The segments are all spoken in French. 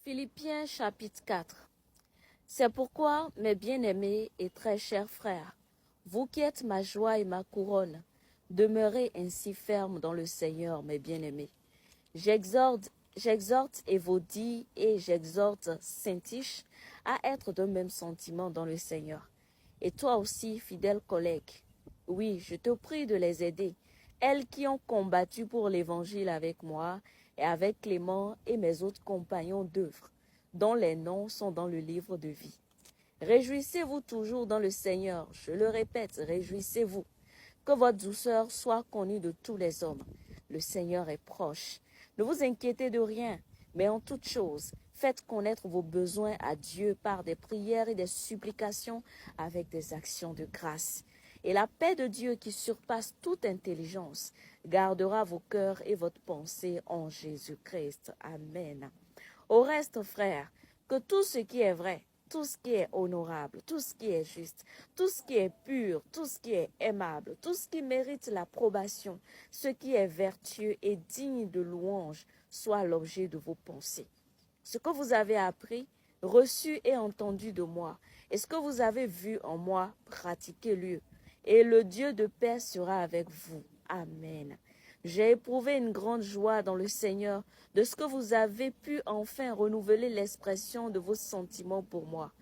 Philippiens chapitre 4. C'est pourquoi, mes bien-aimés et très chers frères, vous qui êtes ma joie et ma couronne, demeurez ainsi fermes dans le Seigneur, mes bien-aimés. J'exhorte Évodie et j'exhorte Syntyche à être d'un même sentiment dans le Seigneur. Et toi aussi, fidèle collègue, oui, je te prie de les aider, elles qui ont combattu pour l'Évangile avec moi et avec Clément et mes autres compagnons d'œuvre, dont les noms sont dans le livre de vie. Réjouissez-vous toujours dans le Seigneur, je le répète, réjouissez-vous. Que votre douceur soit connue de tous les hommes. Le Seigneur est proche. Ne vous inquiétez de rien, mais en toute chose, faites connaître vos besoins à Dieu par des prières et des supplications avec des actions de grâce. Et la paix de Dieu qui surpasse toute intelligence gardera vos cœurs et votre pensée en Jésus-Christ. Amen. Au reste, frères, que tout ce qui est vrai, tout ce qui est honorable, tout ce qui est juste, tout ce qui est pur, tout ce qui est aimable, tout ce qui mérite l'approbation, ce qui est vertueux et digne de louange, soit l'objet de vos pensées. Ce que vous avez appris, reçu et entendu de moi, et ce que vous avez vu en moi, pratiquez-le, et le Dieu de paix sera avec vous. Amen. J'ai éprouvé une grande joie dans le Seigneur de ce que vous avez pu enfin renouveler l'expression de vos sentiments pour moi.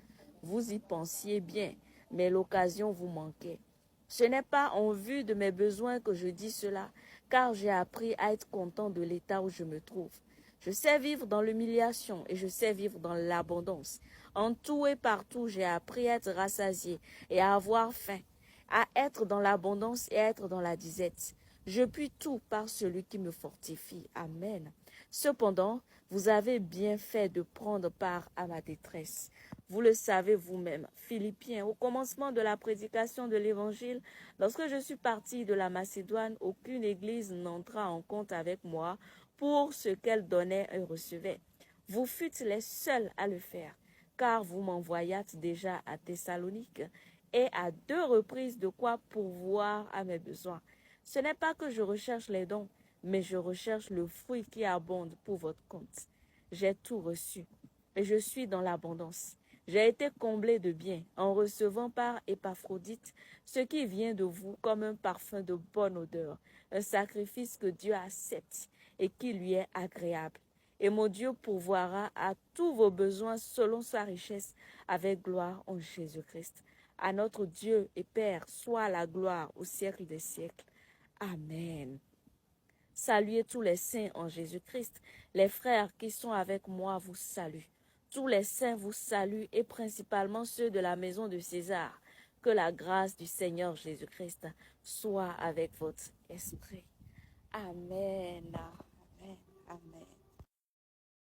Vous y pensiez bien, mais l'occasion vous manquait. Ce n'est pas en vue de mes besoins que je dis cela, car j'ai appris à être content de l'état où je me trouve. Je sais vivre dans l'humiliation et je sais vivre dans l'abondance. En tout et partout, j'ai appris à être rassasié et à avoir faim, à être dans l'abondance et à être dans la disette. Je puis tout par celui qui me fortifie. Amen. Cependant, vous avez bien fait de prendre part à ma détresse. Vous le savez vous-même, Philippiens, au commencement de la prédication de l'Évangile, lorsque je suis parti de la Macédoine, aucune église n'entra en compte avec moi pour ce qu'elle donnait et recevait. Vous fûtes les seuls à le faire, car vous m'envoyâtes déjà à Thessalonique et à 2 reprises de quoi pourvoir à mes besoins. Ce n'est pas que je recherche les dons, mais je recherche le fruit qui abonde pour votre compte. J'ai tout reçu et je suis dans l'abondance. J'ai été comblé de bien en recevant par Épaphrodite ce qui vient de vous comme un parfum de bonne odeur, un sacrifice que Dieu accepte et qui lui est agréable. Et mon Dieu pourvoira à tous vos besoins selon sa richesse avec gloire en Jésus-Christ. À notre Dieu et Père soit la gloire au siècle des siècles. Amen. Saluez tous les saints en Jésus-Christ. Les frères qui sont avec moi vous saluent. Tous les saints vous saluent et principalement ceux de la maison de César. Que la grâce du Seigneur Jésus-Christ soit avec votre esprit. Amen. Amen. Amen.